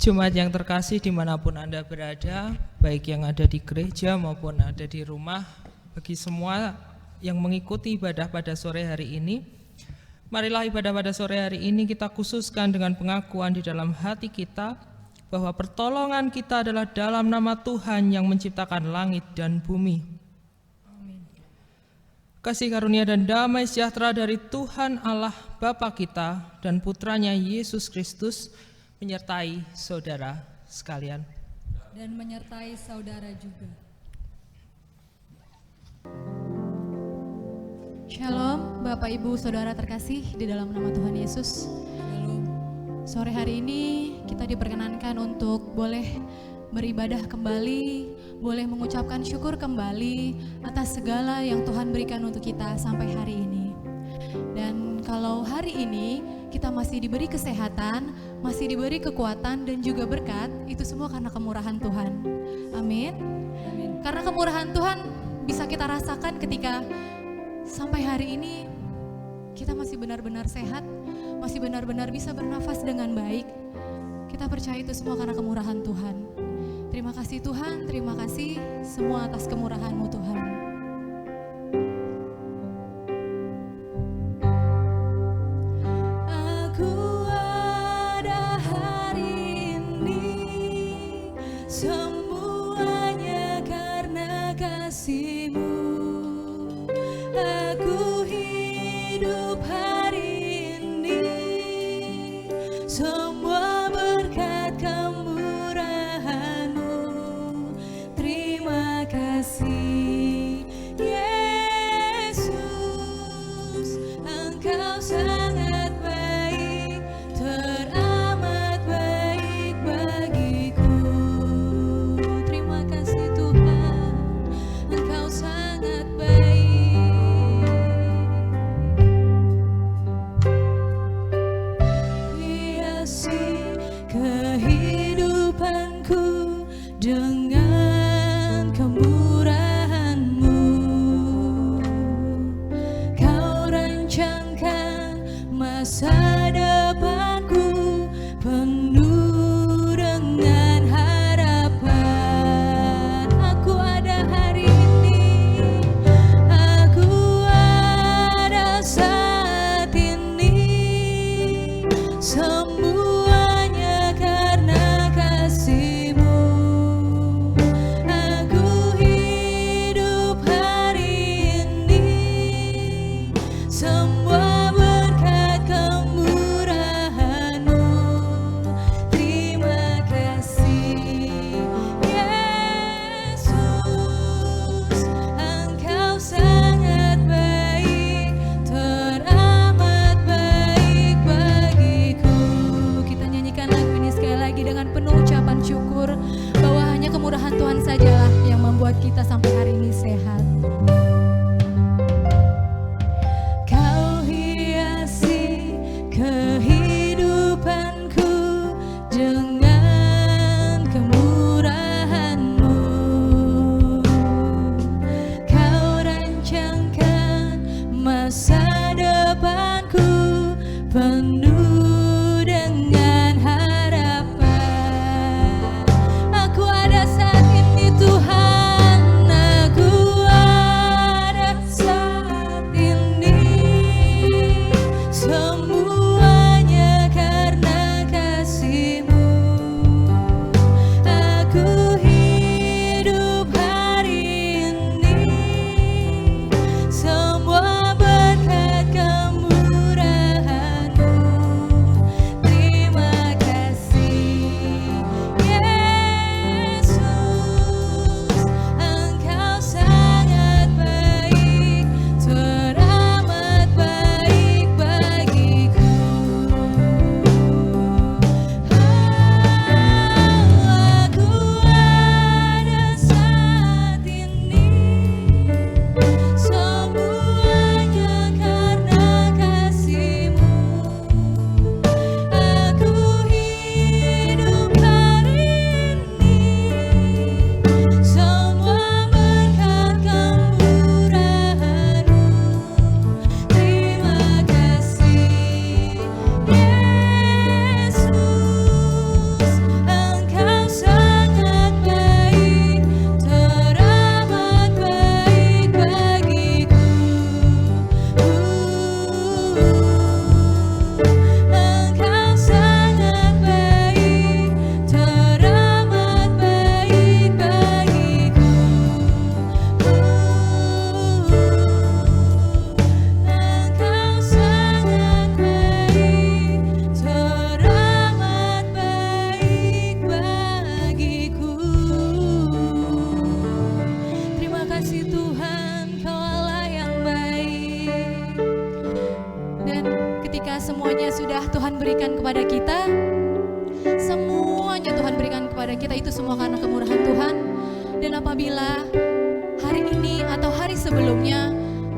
Jemaat yang terkasih dimanapun Anda berada, baik yang ada di gereja maupun ada di rumah, bagi semua yang mengikuti ibadah pada sore hari ini, marilah ibadah pada sore hari ini kita khususkan dengan pengakuan di dalam hati kita bahwa pertolongan kita adalah dalam nama Tuhan yang menciptakan langit dan bumi. Amin. Kasih karunia dan damai sejahtera dari Tuhan Allah Bapa kita dan Putranya Yesus Kristus menyertai saudara sekalian. Dan menyertai saudara juga. Shalom Bapak Ibu Saudara terkasih di dalam nama Tuhan Yesus. Shalom. Sore hari ini kita diperkenankan untuk boleh beribadah kembali, boleh mengucapkan syukur kembali atas segala yang Tuhan berikan untuk kita sampai hari ini. Dan kalau hari ini kita masih diberi kesehatan, masih diberi kekuatan dan juga berkat, itu semua karena kemurahan Tuhan. Amin. Amin. Karena kemurahan Tuhan bisa kita rasakan ketika sampai hari ini kita masih benar-benar sehat, masih benar-benar bisa bernafas dengan baik. Kita percaya itu semua karena kemurahan Tuhan. Terima kasih Tuhan, terima kasih semua atas kemurahan-Mu Tuhan. Aku ada saat ini Tuhan, aku berikan kepada kita, semuanya Tuhan berikan kepada kita, itu semua karena kemurahan Tuhan. Dan apabila hari ini atau hari sebelumnya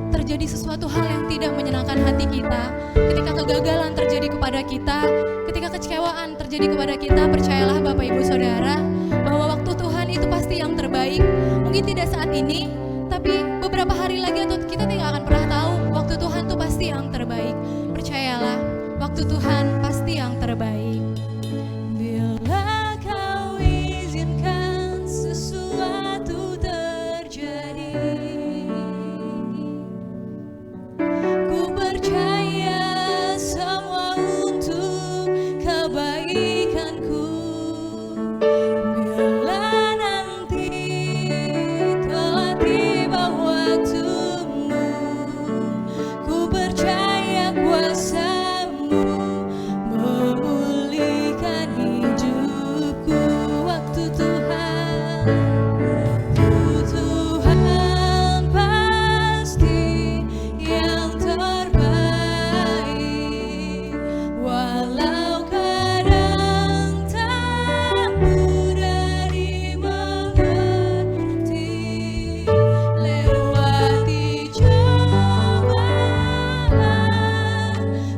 terjadi sesuatu hal yang tidak menyenangkan hati kita, ketika kegagalan terjadi kepada kita, ketika kecewaan terjadi kepada kita, percayalah Bapak Ibu Saudara bahwa waktu Tuhan itu pasti yang terbaik. Mungkin tidak saat ini, tapi beberapa hari lagi atau kita tidak akan pernah tahu, waktu Tuhan itu pasti yang terbaik. Percayalah, waktu Tuhan pasti yang terbaik. Bila kau izinkan sesuatu terjadi, ku percaya semua untuk kebaikanku. Bila nanti telah tiba waktumu, ku percaya kuasa-Mu memulihkan hidupku. Waktu Tuhan, Tuhan pasti yang terbaik. Walau kadang tak mudah dimengerti, lewati cobaan,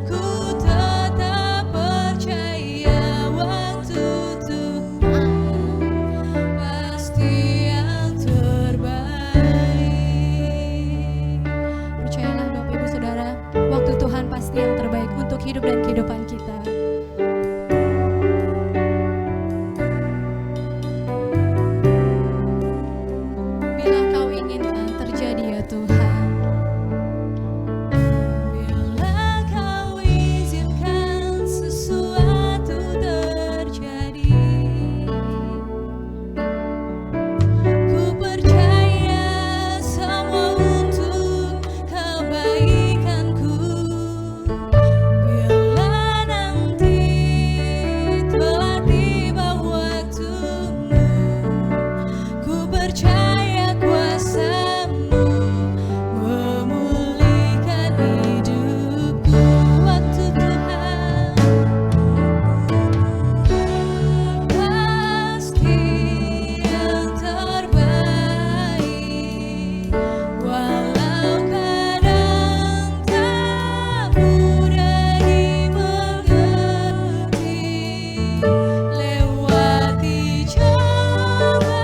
ku tetap percaya waktu Tuhan pasti yang terbaik. Percayalah Bapak Ibu Saudara, waktu Tuhan pasti yang terbaik untuk hidup dan kehidupan kita. Bila kau inginkan terjadi ya Tuhan, bila kau izinkan sesuatu terjadi, ku percaya semua untuk kebaikanku. Bila nanti telah tiba waktumu, ku percaya kuasa-Mu memulihkan hidupku. Waktu Tuhan pasti yang terbaik. Walau kadang tak mudah dimengerti, lewati cobaan,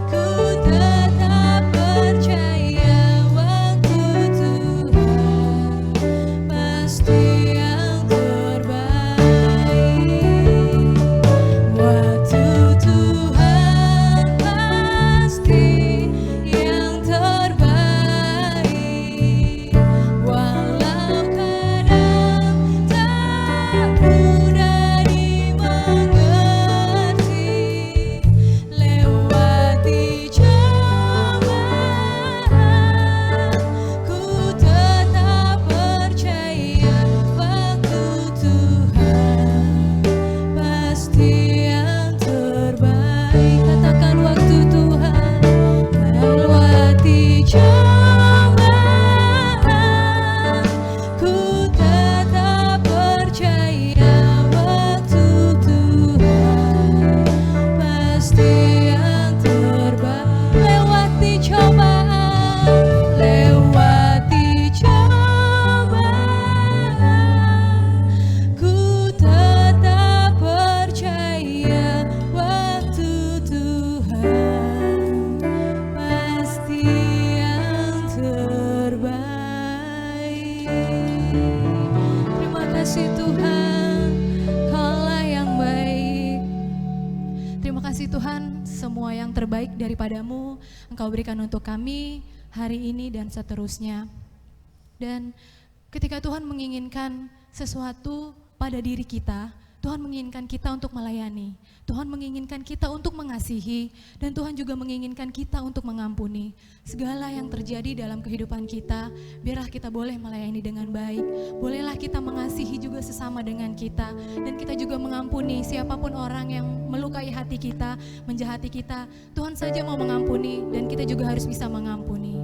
ku tetap percaya waktu Tuhan pasti yang terbaik. Waktu Tuhan pasti yang terbaik. Walau kadang tak mudah dimengerti, lewati cobaan, ku tetap percaya waktu Tuhan pasti yang terbaik. Katakan waktu Tuhan, lewati cobaan, ku tetap percaya waktu Tuhan pasti yang terbaik. Lewati cobaan, lewati cobaan, ku tetap percaya waktu Tuhan pasti yang terbaik. Terima kasih Tuhan, Kaulah yang baik. Terima kasih Tuhan, semua yang terbaik daripada-Mu Engkau berikan untuk kami hari ini dan seterusnya. Dan ketika Tuhan menginginkan sesuatu pada diri kita, Tuhan menginginkan kita untuk melayani, Tuhan menginginkan kita untuk mengasihi, dan Tuhan juga menginginkan kita untuk mengampuni. Segala yang terjadi dalam kehidupan kita, biarlah kita boleh melayani dengan baik, bolehlah kita mengasihi juga sesama dengan kita, dan kita juga mengampuni siapapun orang yang melukai hati kita, menjahati kita. Tuhan saja mau mengampuni, dan kita juga harus bisa mengampuni.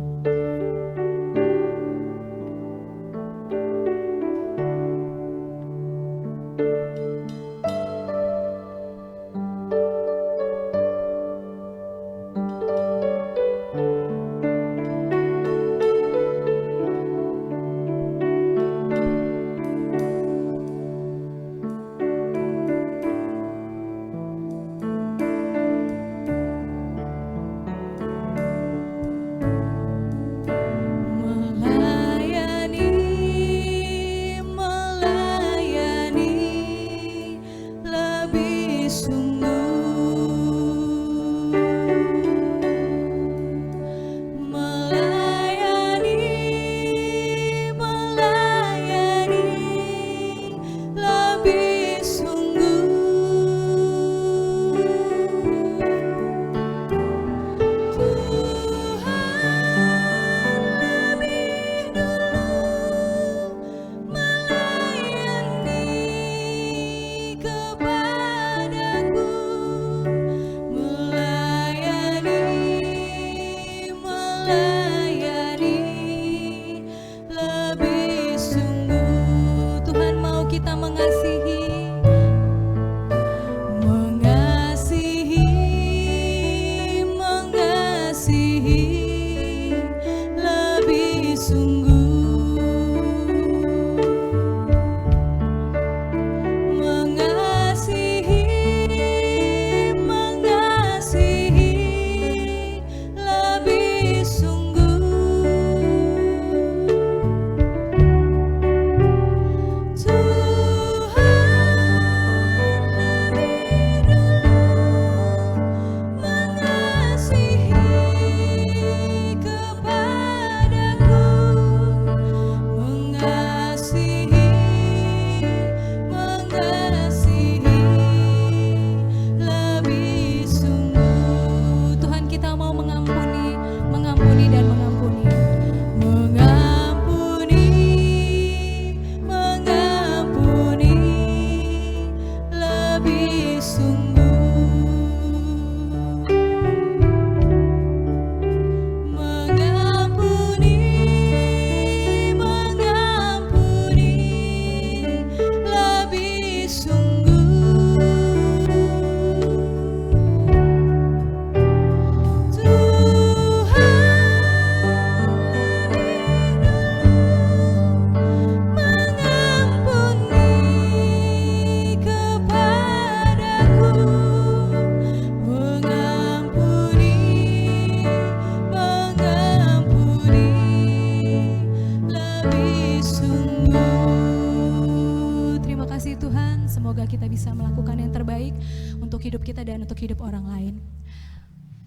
semoga kita bisa melakukan yang terbaik untuk hidup kita dan untuk hidup orang lain.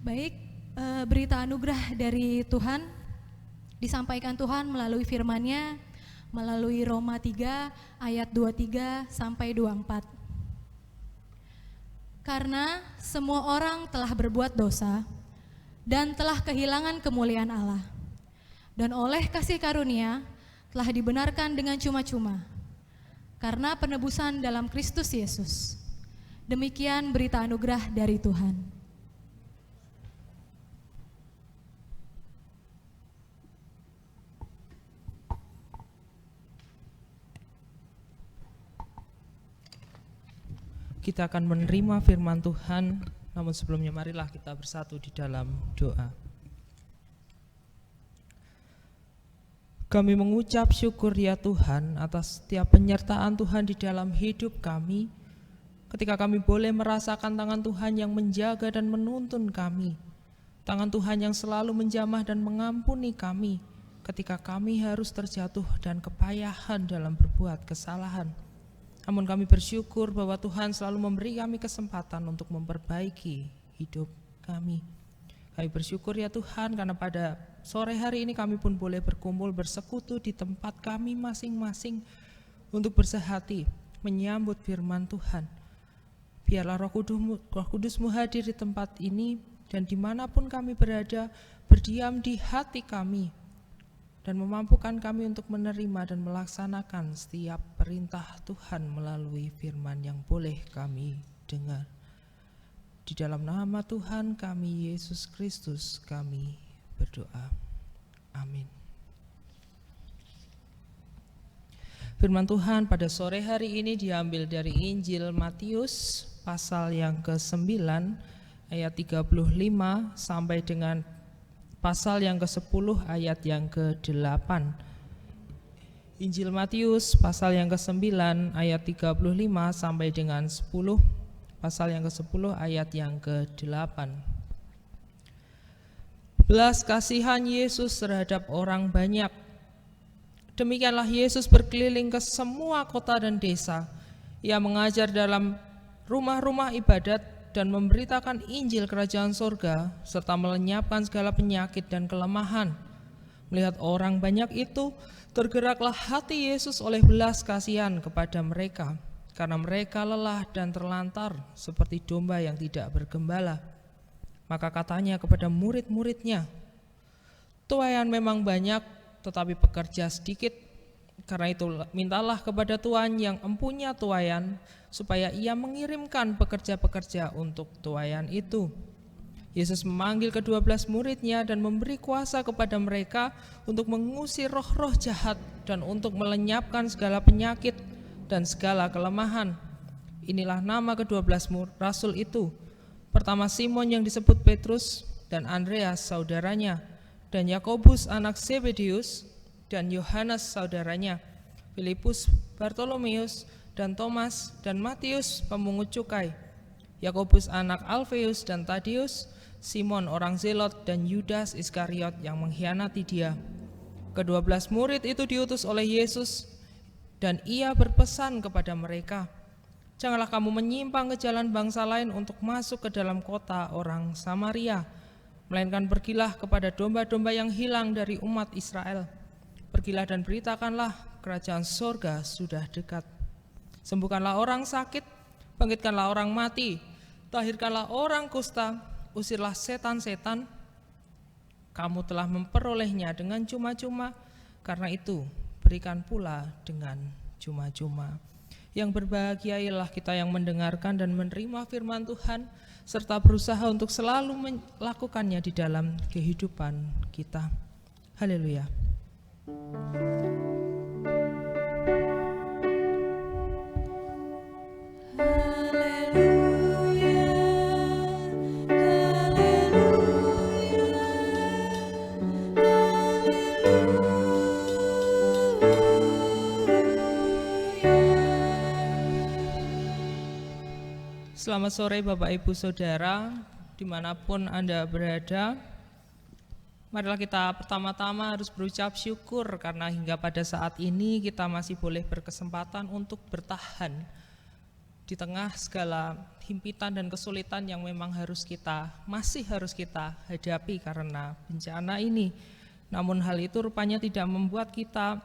Baik, berita anugerah dari Tuhan disampaikan Tuhan melalui firman-Nya, melalui Roma 3 ayat 23 sampai 24. Karena semua orang telah berbuat dosa dan telah kehilangan kemuliaan Allah, dan oleh kasih karunia telah dibenarkan dengan cuma-cuma karena penebusan dalam Kristus Yesus. Demikian berita anugerah dari Tuhan. Kita akan menerima firman Tuhan, namun sebelumnya marilah kita bersatu di dalam doa. Kami mengucap syukur ya Tuhan atas setiap penyertaan Tuhan di dalam hidup kami, ketika kami boleh merasakan tangan Tuhan yang menjaga dan menuntun kami, tangan Tuhan yang selalu menjamah dan mengampuni kami ketika kami harus terjatuh dan kepayahan dalam berbuat kesalahan. Namun kami bersyukur bahwa Tuhan selalu memberi kami kesempatan untuk memperbaiki hidup kami. Kami bersyukur ya Tuhan karena pada sore hari ini kami pun boleh berkumpul bersekutu di tempat kami masing-masing untuk bersehati menyambut firman Tuhan. Biarlah Roh Kudus-Mu hadir di tempat ini dan dimanapun kami berada, berdiam di hati kami dan memampukan kami untuk menerima dan melaksanakan setiap perintah Tuhan melalui firman yang boleh kami dengar. Di dalam nama Tuhan kami, Yesus Kristus, kami berdoa. Amin. Firman Tuhan pada sore hari ini diambil dari Injil Matius pasal yang ke-9 ayat 35 sampai dengan pasal yang ke-10 ayat yang ke-8. Injil Matius pasal yang ke-9 ayat 35 sampai dengan 10, pasal yang ke-10 ayat yang ke-8. Belas kasihan Yesus terhadap orang banyak. Demikianlah Yesus berkeliling ke semua kota dan desa. Ia mengajar dalam rumah-rumah ibadat dan memberitakan Injil Kerajaan Sorga, serta melenyapkan segala penyakit dan kelemahan. Melihat orang banyak itu, tergeraklah hati Yesus oleh belas kasihan kepada mereka, karena mereka lelah dan terlantar seperti domba yang tidak bergembala. Maka katanya kepada murid-muridnya, tuaian memang banyak, tetapi pekerja sedikit. Karena itu mintalah kepada Tuhan yang empunya tuaian, supaya ia mengirimkan pekerja-pekerja untuk tuaian itu. Yesus memanggil ke-12 muridnya dan memberi kuasa kepada mereka untuk mengusir roh-roh jahat dan untuk melenyapkan segala penyakit dan segala kelemahan. Inilah nama ke-12 rasul itu. Pertama Simon yang disebut Petrus, dan Andreas saudaranya, dan Yakobus anak Zebedius, dan Yohanes saudaranya, Filipus, Bartolomeus, dan Thomas, dan Matius pemungut cukai, Yakobus anak Alfeus dan Tadius, Simon orang Zelot, dan Yudas Iskariot yang mengkhianati dia. Ke-12 murid itu diutus oleh Yesus, dan ia berpesan kepada mereka, janganlah kamu menyimpang ke jalan bangsa lain untuk masuk ke dalam kota orang Samaria, melainkan pergilah kepada domba-domba yang hilang dari umat Israel. Pergilah dan beritakanlah, kerajaan sorga sudah dekat. Sembuhkanlah orang sakit, bangkitkanlah orang mati, tahirkanlah orang kusta, usirlah setan-setan. Kamu telah memperolehnya dengan cuma-cuma, karena itu berikan pula dengan cuma-cuma. Yang berbahagiailah kita yang mendengarkan dan menerima firman Tuhan, serta berusaha untuk selalu melakukannya di dalam kehidupan kita. Haleluya. Selamat sore Bapak Ibu Saudara, dimanapun Anda berada. Marilah kita pertama-tama harus berucap syukur karena hingga pada saat ini kita masih boleh berkesempatan untuk bertahan di tengah segala himpitan dan kesulitan yang memang masih harus kita hadapi karena bencana ini. Namun hal itu rupanya tidak membuat kita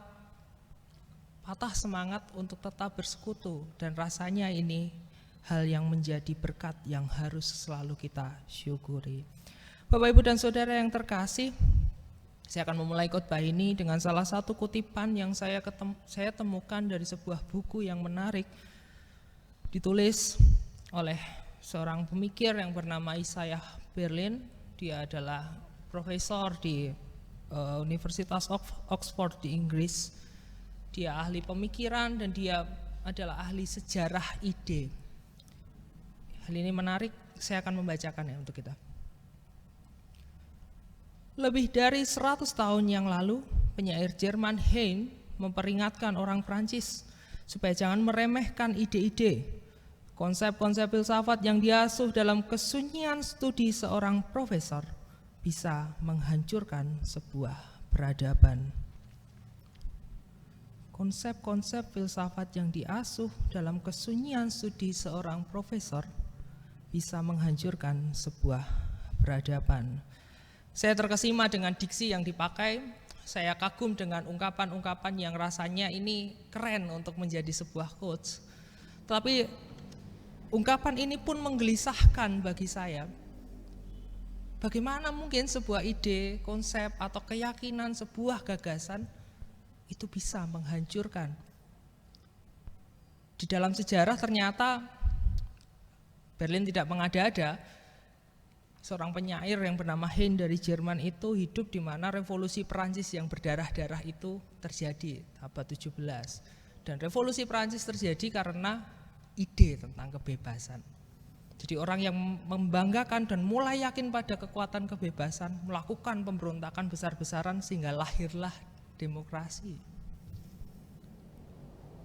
patah semangat untuk tetap bersekutu, dan rasanya ini hal yang menjadi berkat yang harus selalu kita syukuri. Bapak, Ibu, dan Saudara yang terkasih, saya akan memulai khotbah ini dengan salah satu kutipan yang saya temukan dari sebuah buku yang menarik, ditulis oleh seorang pemikir yang bernama Isaiah Berlin. Dia adalah profesor di Universitas Oxford di Inggris. Dia ahli pemikiran dan dia adalah ahli sejarah ide. Hal ini menarik, saya akan membacakannya untuk kita. Lebih dari 100 tahun yang lalu, penyair Jerman Heine memperingatkan orang Prancis supaya jangan meremehkan ide-ide, konsep-konsep filsafat yang diasuh dalam kesunyian studi seorang profesor bisa menghancurkan sebuah peradaban. Konsep-konsep filsafat yang diasuh dalam kesunyian studi seorang profesor bisa menghancurkan sebuah peradaban. Saya terkesima dengan diksi yang dipakai. Saya kagum dengan ungkapan-ungkapan yang rasanya ini keren untuk menjadi sebuah quotes. Tapi ungkapan ini pun menggelisahkan bagi saya. Bagaimana mungkin sebuah ide, konsep, atau keyakinan, sebuah gagasan itu bisa menghancurkan. Di dalam sejarah ternyata Berlin tidak mengada-ada. Seorang penyair yang bernama Heine dari Jerman itu hidup di mana revolusi Perancis yang berdarah-darah itu terjadi abad 17. Dan revolusi Perancis terjadi karena ide tentang kebebasan. Jadi orang yang membanggakan dan mulai yakin pada kekuatan kebebasan melakukan pemberontakan besar-besaran sehingga lahirlah demokrasi.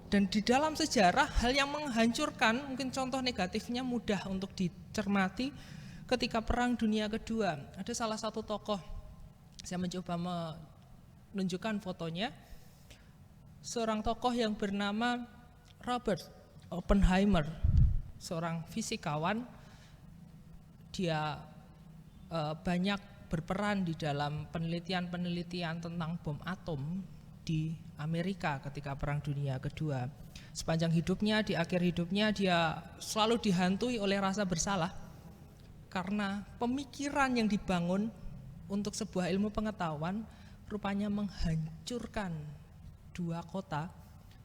Dan di dalam sejarah hal yang menghancurkan, mungkin contoh negatifnya mudah untuk dicermati ketika Perang Dunia Kedua. Ada salah satu tokoh, saya mencoba menunjukkan fotonya, seorang tokoh yang bernama Robert Oppenheimer, seorang fisikawan. Dia banyak berperan di dalam penelitian-penelitian tentang bom atom di Amerika ketika Perang Dunia Kedua. Sepanjang hidupnya, di akhir hidupnya dia selalu dihantui oleh rasa bersalah karena pemikiran yang dibangun untuk sebuah ilmu pengetahuan rupanya menghancurkan dua kota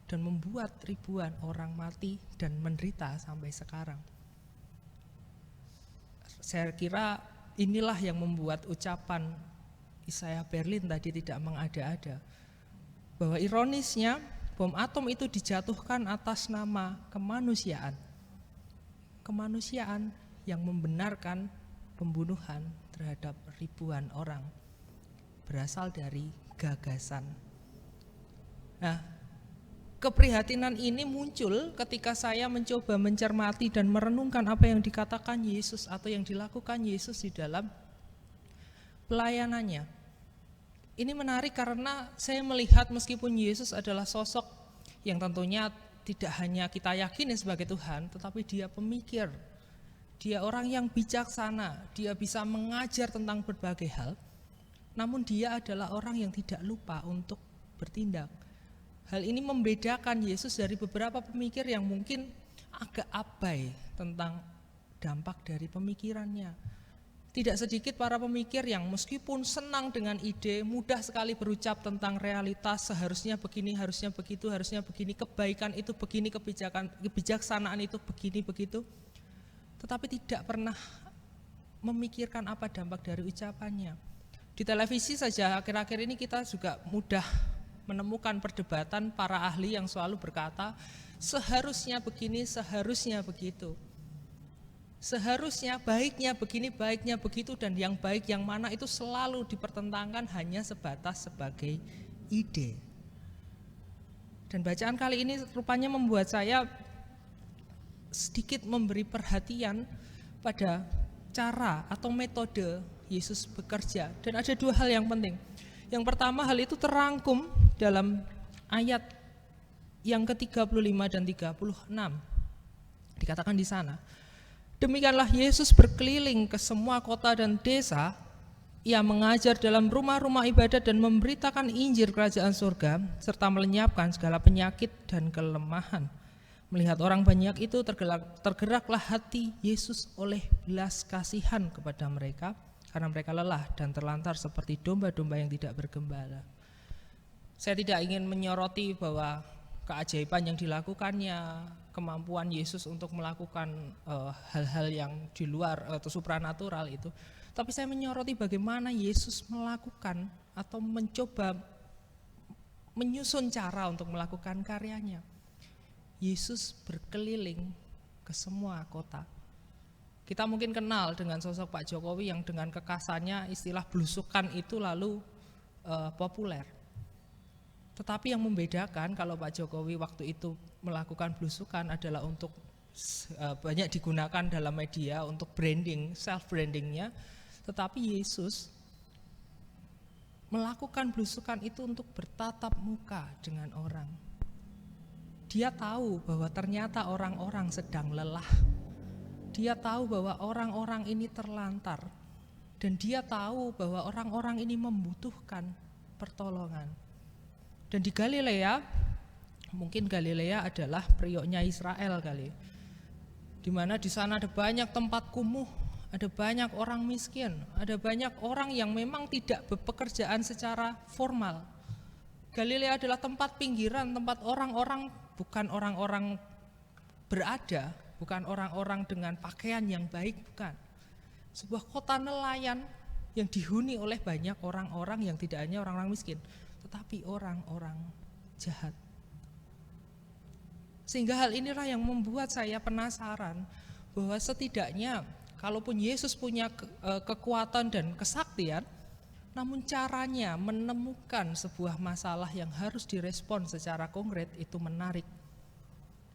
dan membuat ribuan orang mati dan menderita sampai sekarang. Saya kira inilah yang membuat ucapan Isaiah Berlin tadi tidak mengada-ada. Bahwa ironisnya bom atom itu dijatuhkan atas nama kemanusiaan. Kemanusiaan yang membenarkan pembunuhan terhadap ribuan orang berasal dari gagasan. Nah, keprihatinan ini muncul ketika saya mencoba mencermati dan merenungkan apa yang dikatakan Yesus atau yang dilakukan Yesus di dalam pelayanannya. Ini menarik karena saya melihat meskipun Yesus adalah sosok yang tentunya tidak hanya kita yakini sebagai Tuhan, tetapi dia pemikir, dia orang yang bijaksana, dia bisa mengajar tentang berbagai hal, namun dia adalah orang yang tidak lupa untuk bertindak. Hal ini membedakan Yesus dari beberapa pemikir yang mungkin agak abai tentang dampak dari pemikirannya. Tidak sedikit para pemikir yang meskipun senang dengan ide, mudah sekali berucap tentang realitas, seharusnya begini, harusnya begitu, harusnya begini, kebaikan itu begini, kebijaksanaan itu begini, begitu. Tetapi tidak pernah memikirkan apa dampak dari ucapannya. Di televisi saja akhir-akhir ini kita juga mudah menemukan perdebatan para ahli yang selalu berkata, seharusnya begini, seharusnya begitu. Seharusnya baiknya begini, baiknya begitu, dan yang baik yang mana itu selalu dipertentangkan hanya sebatas sebagai ide. Dan bacaan kali ini rupanya membuat saya sedikit memberi perhatian pada cara atau metode Yesus bekerja. Dan ada dua hal yang penting. Yang pertama, hal itu terangkum dalam ayat yang ke-35 dan 36. Dikatakan di sana, demikianlah Yesus berkeliling ke semua kota dan desa. Ia mengajar dalam rumah-rumah ibadat dan memberitakan Injil kerajaan surga, serta melenyapkan segala penyakit dan kelemahan. Melihat orang banyak itu, tergeraklah hati Yesus oleh belas kasihan kepada mereka, karena mereka lelah dan terlantar seperti domba-domba yang tidak bergembala. Saya tidak ingin menyoroti bahwa keajaiban yang dilakukannya, kemampuan Yesus untuk melakukan hal-hal yang di luar atau supranatural itu. Tapi saya menyoroti bagaimana Yesus melakukan atau mencoba menyusun cara untuk melakukan karyanya. Yesus berkeliling ke semua kota. Kita mungkin kenal dengan sosok Pak Jokowi yang dengan kekasannya istilah belusukan itu lalu populer. Tetapi yang membedakan kalau Pak Jokowi waktu itu melakukan belusukan adalah untuk banyak digunakan dalam media untuk branding, self brandingnya. Tetapi Yesus melakukan belusukan itu untuk bertatap muka dengan orang. Dia tahu bahwa ternyata orang-orang sedang lelah. Dia tahu bahwa orang-orang ini terlantar. Dan dia tahu bahwa orang-orang ini membutuhkan pertolongan. Dan di Galilea, mungkin Galilea adalah perioknya Israel kali, di mana di sana ada banyak tempat kumuh, ada banyak orang miskin, ada banyak orang yang memang tidak bepekerjaan secara formal. Galilea adalah tempat pinggiran, tempat orang-orang, bukan orang-orang berada, bukan orang-orang dengan pakaian yang baik, bukan. Sebuah kota nelayan yang dihuni oleh banyak orang-orang yang tidak hanya orang-orang miskin, tetapi orang-orang jahat. Sehingga hal inilah yang membuat saya penasaran bahwa setidaknya kalaupun Yesus punya kekuatan dan kesaktian, namun caranya menemukan sebuah masalah yang harus direspon secara konkret itu menarik.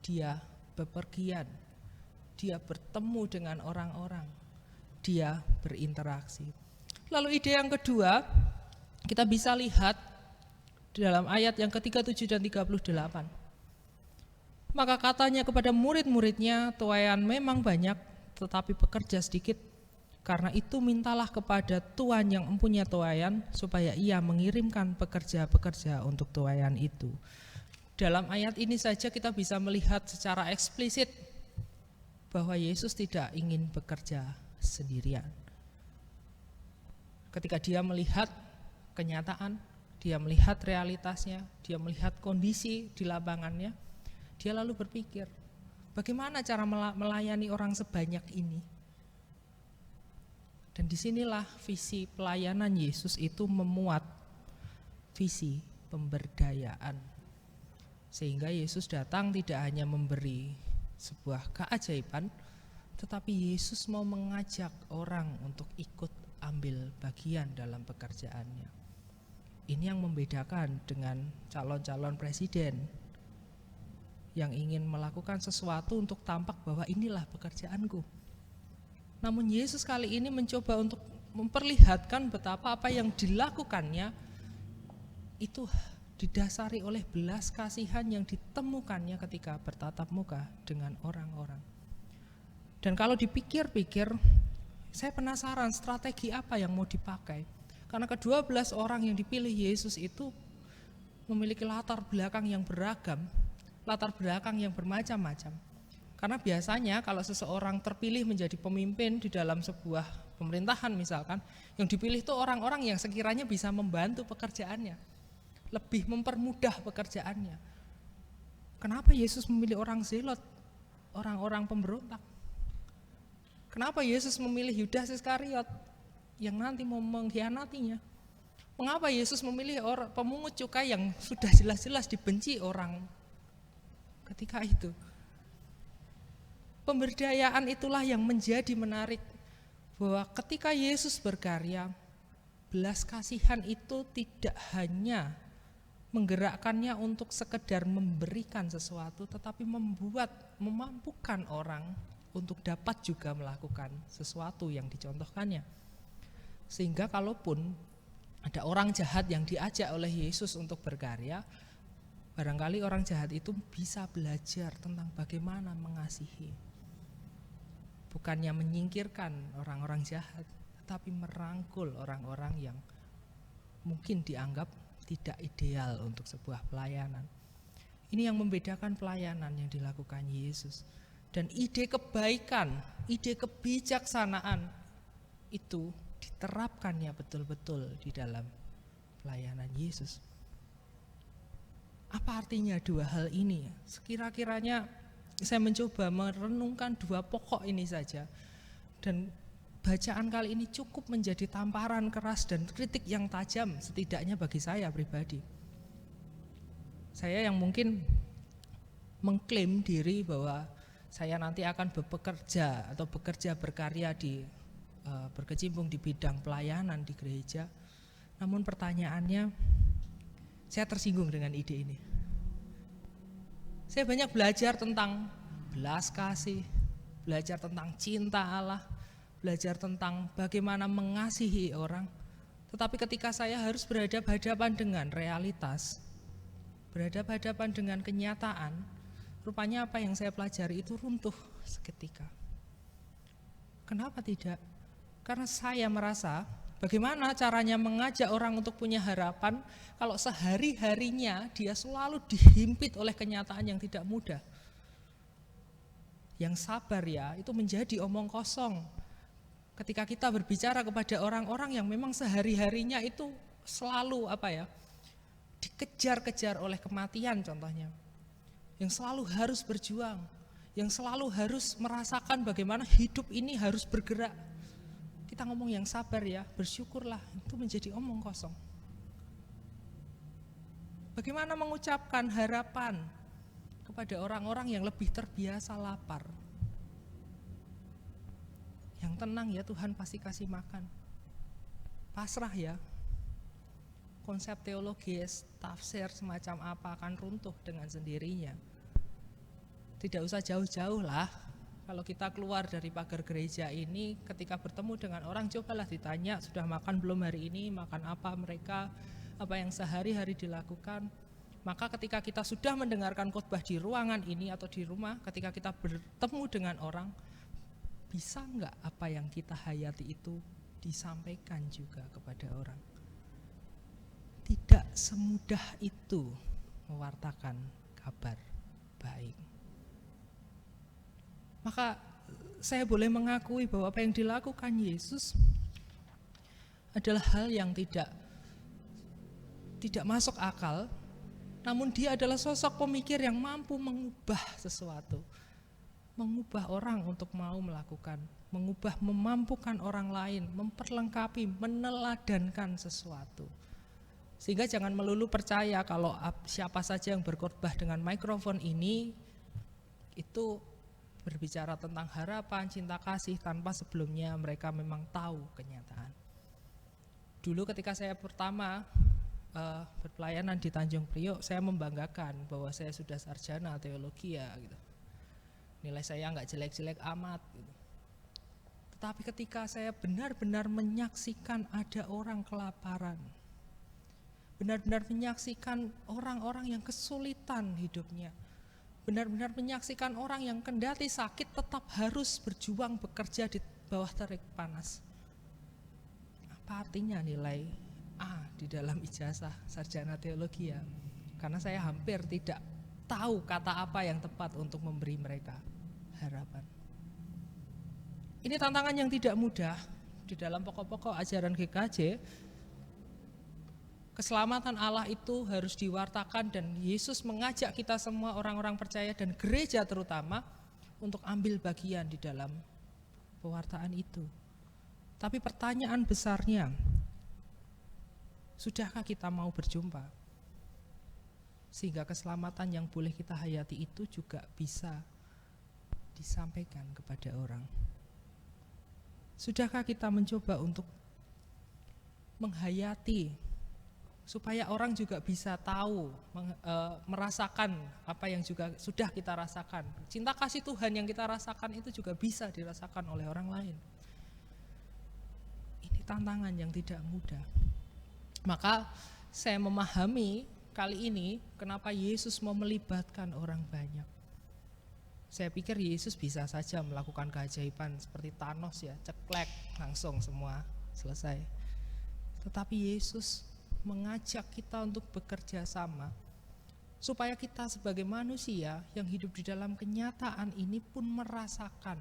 Dia bepergian, dia bertemu dengan orang-orang, dia berinteraksi. Lalu ide yang kedua, kita bisa lihat dalam ayat yang ke-37 dan 38. Maka katanya kepada murid-muridnya, tuaian memang banyak, tetapi pekerja sedikit. Karena itu mintalah kepada Tuan yang mempunyai tuaian, supaya ia mengirimkan pekerja-pekerja untuk tuaian itu. Dalam ayat ini saja kita bisa melihat secara eksplisit bahwa Yesus tidak ingin bekerja sendirian. Ketika dia melihat kenyataan, dia melihat realitasnya, dia melihat kondisi di lapangannya, dia lalu berpikir, bagaimana cara melayani orang sebanyak ini? Dan disinilah visi pelayanan Yesus itu memuat visi pemberdayaan. Sehingga Yesus datang tidak hanya memberi sebuah keajaiban, tetapi Yesus mau mengajak orang untuk ikut ambil bagian dalam pekerjaannya. Ini yang membedakan dengan calon-calon presiden yang ingin melakukan sesuatu untuk tampak bahwa inilah pekerjaanku. Namun Yesus kali ini mencoba untuk memperlihatkan betapa apa yang dilakukannya itu didasari oleh belas kasihan yang ditemukannya ketika bertatap muka dengan orang-orang. Dan kalau dipikir-pikir, saya penasaran strategi apa yang mau dipakai. Karena ke-12 orang yang dipilih Yesus itu memiliki latar belakang yang beragam, latar belakang yang bermacam-macam. Karena biasanya kalau seseorang terpilih menjadi pemimpin di dalam sebuah pemerintahan misalkan, yang dipilih itu orang-orang yang sekiranya bisa membantu pekerjaannya, lebih mempermudah pekerjaannya. Kenapa Yesus memilih orang zelot, orang-orang pemberontak? Kenapa Yesus memilih Yudas Iskariot yang nanti mau mengkhianatinya? Mengapa Yesus memilih pemungut cukai yang sudah jelas-jelas dibenci orang ketika itu? Pemberdayaan itulah yang menjadi menarik, bahwa ketika Yesus berkarya, belas kasihan itu tidak hanya menggerakkannya untuk sekedar memberikan sesuatu, tetapi memampukan orang untuk dapat juga melakukan sesuatu yang dicontohkannya. Sehingga kalaupun ada orang jahat yang diajak oleh Yesus untuk berkarya, barangkali orang jahat itu bisa belajar tentang bagaimana mengasihi. bukannya menyingkirkan orang-orang jahat, tetapi merangkul orang-orang yang mungkin dianggap tidak ideal untuk sebuah pelayanan. Ini yang membedakan pelayanan yang dilakukan Yesus. Dan ide kebaikan, ide kebijaksanaan itu diterapkannya betul-betul di dalam pelayanan Yesus. Apa artinya dua hal ini? Sekira-kiranya saya mencoba merenungkan dua pokok ini saja. Dan bacaan kali ini cukup menjadi tamparan keras dan kritik yang tajam, setidaknya bagi saya pribadi. Saya yang mungkin mengklaim diri bahwa saya nanti akan bekerja atau bekerja berkarya berkecimpung di bidang pelayanan di gereja. Namun pertanyaannya, saya tersinggung dengan ide ini. Saya banyak belajar tentang belas kasih, belajar tentang cinta Allah, belajar tentang bagaimana mengasihi orang. Tetapi ketika saya harus berhadapan-hadapan dengan realitas, berhadapan-hadapan dengan kenyataan, rupanya apa yang saya pelajari itu runtuh seketika. Kenapa tidak? Karena saya merasa bagaimana caranya mengajak orang untuk punya harapan kalau sehari-harinya dia selalu dihimpit oleh kenyataan yang tidak mudah. Yang sabar ya, itu menjadi omong kosong. Ketika kita berbicara kepada orang-orang yang memang sehari-harinya itu selalu dikejar-kejar oleh kematian contohnya. Yang selalu harus berjuang, yang selalu harus merasakan bagaimana hidup ini harus bergerak. Kita ngomong yang sabar ya, bersyukurlah, itu menjadi omong kosong. Bagaimana mengucapkan harapan kepada orang-orang yang lebih terbiasa lapar? Yang tenang ya, Tuhan pasti kasih makan. Pasrah ya. Konsep teologis, tafsir semacam apa akan runtuh dengan sendirinya. Tidak usah jauh-jauh lah. Kalau kita keluar dari pagar gereja ini, ketika bertemu dengan orang, cobalah ditanya, sudah makan belum hari ini, makan apa mereka, apa yang sehari-hari dilakukan. Maka ketika kita sudah mendengarkan khotbah di ruangan ini atau di rumah, ketika kita bertemu dengan orang, bisa enggak apa yang kita hayati itu disampaikan juga kepada orang? Tidak semudah itu mewartakan kabar baik. Maka saya boleh mengakui bahwa apa yang dilakukan Yesus adalah hal yang tidak masuk akal, namun dia adalah sosok pemikir yang mampu mengubah sesuatu, mengubah orang untuk mau melakukan, memampukan orang lain, memperlengkapi, meneladankan sesuatu. Sehingga jangan melulu percaya kalau siapa saja yang berkhotbah dengan mikrofon ini itu berbicara tentang harapan, cinta kasih tanpa sebelumnya mereka memang tahu kenyataan. Dulu ketika saya pertama berpelayanan di Tanjung Priok, saya membanggakan bahwa saya sudah sarjana teologi ya gitu. Nilai saya nggak jelek-jelek amat gitu. Tetapi ketika saya benar-benar menyaksikan ada orang kelaparan, benar-benar menyaksikan orang-orang yang kesulitan hidupnya, benar-benar menyaksikan orang yang kendati sakit tetap harus berjuang bekerja di bawah terik panas. Apa artinya nilai A di dalam ijazah sarjana teologi ya? Karena saya hampir tidak tahu kata apa yang tepat untuk memberi mereka harapan. Ini tantangan yang tidak mudah di dalam pokok-pokok ajaran GKJ. Keselamatan Allah itu harus diwartakan dan Yesus mengajak kita semua orang-orang percaya dan gereja terutama untuk ambil bagian di dalam pewartaan itu. Tapi pertanyaan besarnya, sudahkah kita mau berjumpa? Sehingga keselamatan yang boleh kita hayati itu juga bisa disampaikan kepada orang. Sudahkah kita mencoba untuk menghayati supaya orang juga bisa tahu, merasakan apa yang juga sudah kita rasakan. Cinta kasih Tuhan yang kita rasakan itu juga bisa dirasakan oleh orang lain. Ini tantangan yang tidak mudah. Maka saya memahami kali ini kenapa Yesus mau melibatkan orang banyak. Saya pikir Yesus bisa saja melakukan keajaiban seperti Thanos ya, ceklek langsung semua selesai. Tetapi Yesus mengajak kita untuk bekerja sama supaya kita sebagai manusia yang hidup di dalam kenyataan ini pun merasakan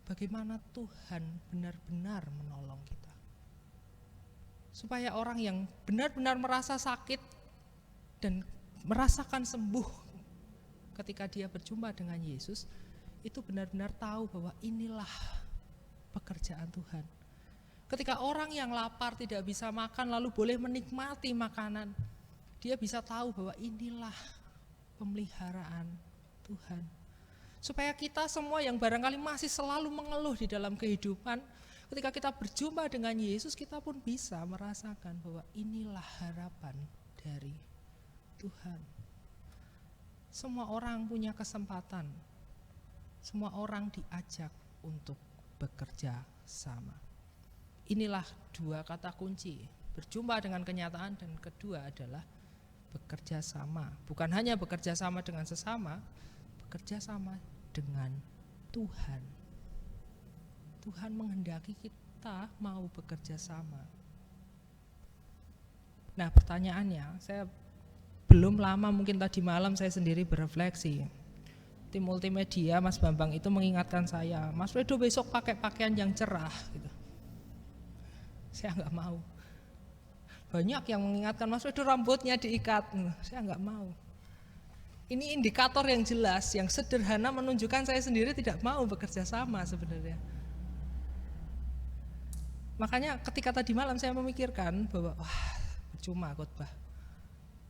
bagaimana Tuhan benar-benar menolong kita. Supaya orang yang benar-benar merasa sakit dan merasakan sembuh ketika dia berjumpa dengan Yesus, itu benar-benar tahu bahwa inilah pekerjaan Tuhan. Ketika orang yang lapar tidak bisa makan lalu boleh menikmati makanan, dia bisa tahu bahwa inilah pemeliharaan Tuhan. Supaya kita semua yang barangkali masih selalu mengeluh di dalam kehidupan, ketika kita berjumpa dengan Yesus, kita pun bisa merasakan bahwa inilah harapan dari Tuhan. Semua orang punya kesempatan, semua orang diajak untuk bekerja sama. Inilah dua kata kunci, berjumpa dengan kenyataan, dan kedua adalah bekerja sama. Bukan hanya bekerja sama dengan sesama, bekerja sama dengan Tuhan. Tuhan menghendaki kita mau bekerja sama. Nah, pertanyaannya, saya belum lama mungkin tadi malam saya sendiri berefleksi. Tim multimedia Mas Bambang itu mengingatkan saya, Mas Fredo besok pakai pakaian yang cerah gitu. Saya enggak mau. Banyak yang mengingatkan, Mas Fredo rambutnya diikat. Saya enggak mau. Ini indikator yang jelas, yang sederhana menunjukkan saya sendiri tidak mau bekerja sama sebenarnya. Makanya ketika tadi malam saya memikirkan bahwa percuma khotbah.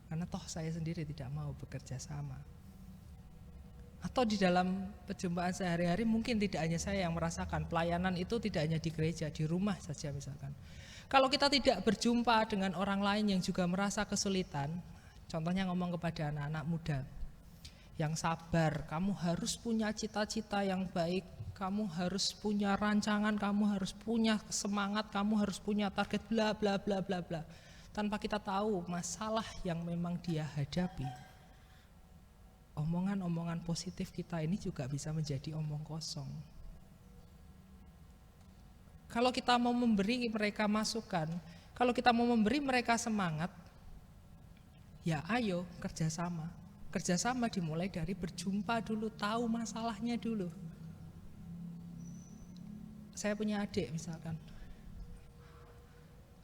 Karena toh saya sendiri tidak mau bekerja sama. Atau di dalam perjumpaan sehari-hari mungkin tidak hanya saya yang merasakan, pelayanan itu tidak hanya di gereja, di rumah saja misalkan. Kalau kita tidak berjumpa dengan orang lain yang juga merasa kesulitan, contohnya ngomong kepada anak-anak muda, yang sabar, kamu harus punya cita-cita yang baik, kamu harus punya rancangan, kamu harus punya semangat, kamu harus punya target bla bla bla bla bla. Tanpa kita tahu masalah yang memang dia hadapi, omongan-omongan positif kita ini juga bisa menjadi omong kosong. Kalau kita mau memberi mereka masukan, kalau kita mau memberi mereka semangat, ya ayo kerjasama. Kerjasama dimulai dari berjumpa dulu, tahu masalahnya dulu. Saya punya adik misalkan.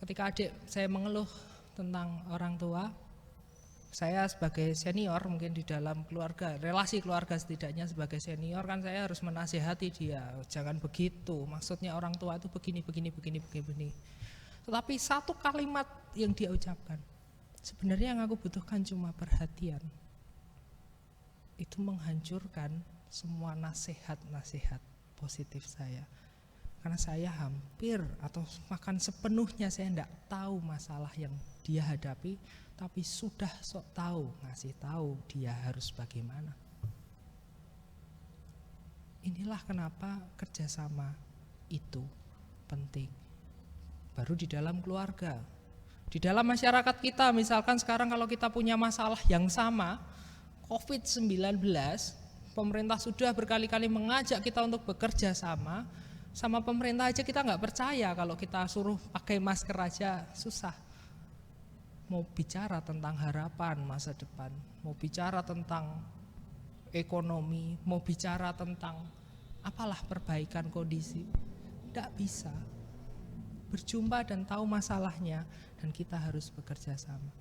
Ketika adik saya mengeluh tentang orang tua, saya sebagai senior mungkin di dalam keluarga, relasi keluarga setidaknya sebagai senior kan saya harus menasihati dia, jangan begitu, maksudnya orang tua itu begini. Tetapi satu kalimat yang dia ucapkan, sebenarnya yang aku butuhkan cuma perhatian. Itu menghancurkan semua nasihat-nasihat positif saya. Karena saya hampir atau bahkan sepenuhnya saya tidak tahu masalah yang dia hadapi, tapi sudah sok tahu, ngasih tahu dia harus bagaimana. Inilah kenapa kerjasama itu penting. Baru di dalam keluarga, di dalam masyarakat kita, misalkan sekarang kalau kita punya masalah yang sama, COVID-19, pemerintah sudah berkali-kali mengajak kita untuk bekerja sama pemerintah aja kita nggak percaya kalau kita suruh pakai masker aja susah. Mau bicara tentang harapan masa depan, mau bicara tentang ekonomi, mau bicara tentang apalah perbaikan kondisi, tidak bisa. Berjumpa dan tahu masalahnya dan kita harus bekerja sama.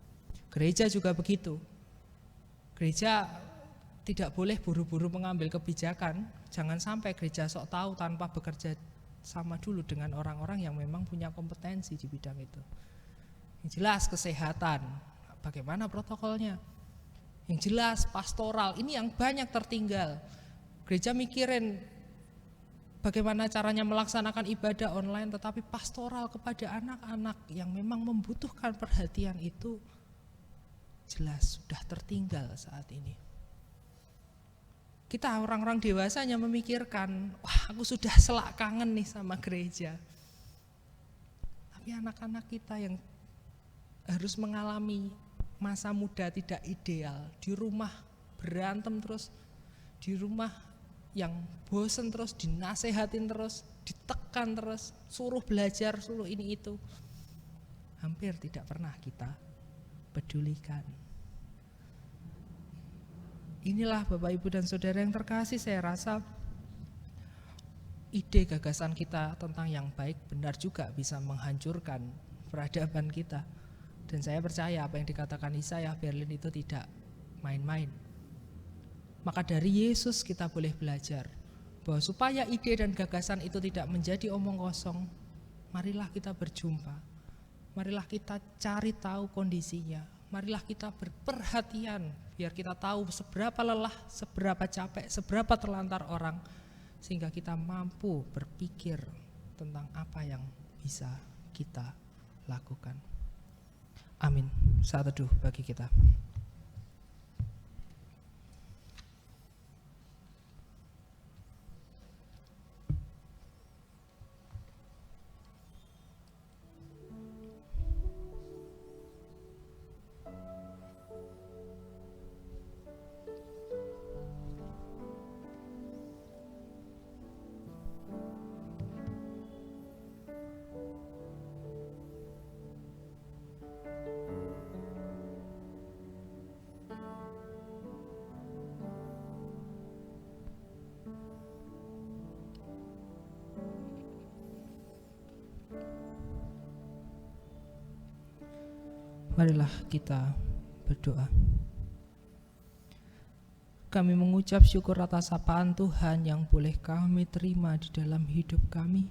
Gereja juga begitu. Gereja tidak boleh buru-buru mengambil kebijakan, jangan sampai gereja sok tahu tanpa bekerja sama dulu dengan orang-orang yang memang punya kompetensi di bidang itu. Yang jelas kesehatan, bagaimana protokolnya. Yang jelas pastoral, ini yang banyak tertinggal. Gereja mikirin bagaimana caranya melaksanakan ibadah online, tetapi pastoral kepada anak-anak yang memang membutuhkan perhatian itu jelas sudah tertinggal saat ini. Kita orang-orang dewasa hanya memikirkan, wah aku sudah selak kangen nih sama gereja. Tapi anak-anak kita yang harus mengalami masa muda tidak ideal, di rumah berantem terus, di rumah yang bosen terus, dinasehatin terus, ditekan terus, suruh belajar, suruh ini itu. Hampir tidak pernah kita pedulikan. Inilah Bapak Ibu dan Saudara yang terkasih, saya rasa ide gagasan kita tentang yang baik benar juga bisa menghancurkan peradaban kita. Dan saya percaya apa yang dikatakan Yesaya, Berlin itu tidak main-main. Maka dari Yesus kita boleh belajar bahwa supaya ide dan gagasan itu tidak menjadi omong kosong, marilah kita berjumpa, marilah kita cari tahu kondisinya, marilah kita berperhatian biar kita tahu seberapa lelah, seberapa capek, seberapa terlantar orang, sehingga kita mampu berpikir tentang apa yang bisa kita lakukan. Amin. Saat teduh bagi kita. Marilah kita berdoa. Kami mengucap syukur atas sapaan Tuhan yang boleh kami terima di dalam hidup kami.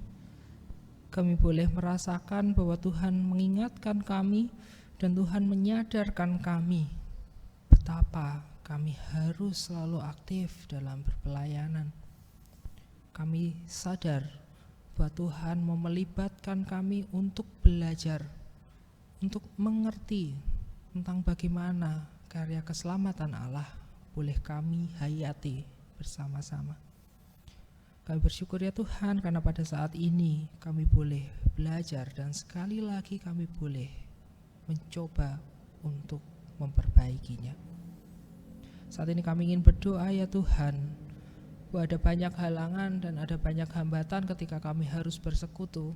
Kami boleh merasakan bahwa Tuhan mengingatkan kami dan Tuhan menyadarkan kami betapa kami harus selalu aktif dalam berpelayanan. Kami sadar bahwa Tuhan mau melibatkan kami untuk belajar, untuk mengerti tentang bagaimana karya keselamatan Allah boleh kami hayati bersama-sama. Kami bersyukur ya Tuhan karena pada saat ini kami boleh belajar dan sekali lagi kami boleh mencoba untuk memperbaikinya. Saat ini kami ingin berdoa ya Tuhan, bahwa ada banyak halangan dan ada banyak hambatan ketika kami harus bersekutu.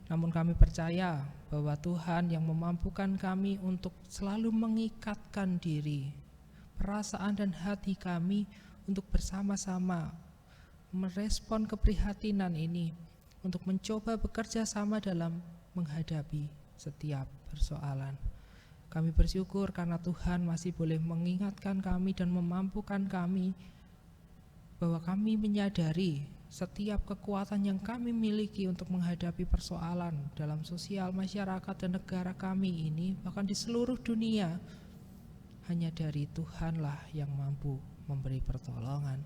Namun kami percaya bahwa Tuhan yang memampukan kami untuk selalu mengikatkan diri, perasaan dan hati kami untuk bersama-sama merespon keprihatinan ini, untuk mencoba bekerja sama dalam menghadapi setiap persoalan. Kami bersyukur karena Tuhan masih boleh mengingatkan kami dan memampukan kami bahwa kami menyadari setiap kekuatan yang kami miliki untuk menghadapi persoalan dalam sosial, masyarakat, dan negara kami ini, bahkan di seluruh dunia, hanya dari Tuhanlah yang mampu memberi pertolongan.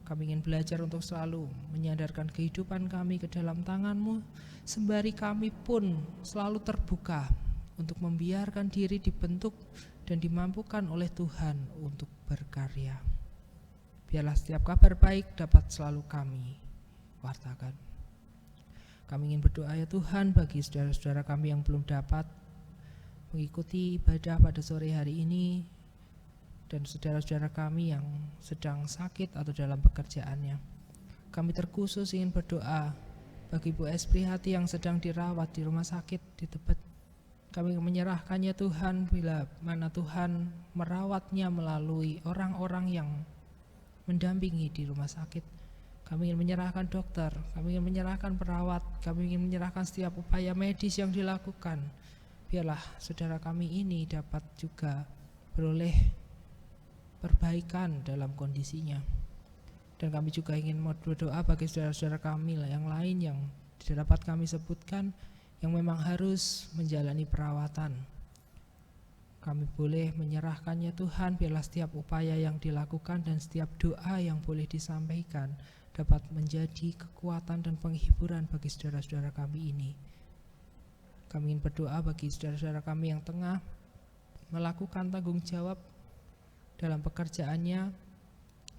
Kami ingin belajar untuk selalu menyandarkan kehidupan kami ke dalam tangan-Mu, sembari kami pun selalu terbuka untuk membiarkan diri dibentuk dan dimampukan oleh Tuhan untuk berkarya. Biarlah setiap kabar baik dapat selalu kami wartakan. Kami ingin berdoa ya Tuhan bagi saudara-saudara kami yang belum dapat mengikuti ibadah pada sore hari ini, dan saudara-saudara kami yang sedang sakit atau dalam pekerjaannya. Kami terkhusus ingin berdoa bagi Bu Esprihati yang sedang dirawat di rumah sakit di Tebet. Kami menyerahkannya Tuhan, bila mana Tuhan merawatnya melalui orang-orang yang mendampingi di rumah sakit. Kami ingin menyerahkan dokter, kami ingin menyerahkan perawat, kami ingin menyerahkan setiap upaya medis yang dilakukan. Biarlah saudara kami ini dapat juga beroleh perbaikan dalam kondisinya. Dan kami juga ingin berdoa bagi saudara-saudara kami yang lain yang tidak dapat kami sebutkan, yang memang harus menjalani perawatan. Kami boleh menyerahkannya Tuhan, biarlah setiap upaya yang dilakukan dan setiap doa yang boleh disampaikan dapat menjadi kekuatan dan penghiburan bagi saudara-saudara kami ini. Kami ingin berdoa bagi saudara-saudara kami yang tengah melakukan tanggung jawab dalam pekerjaannya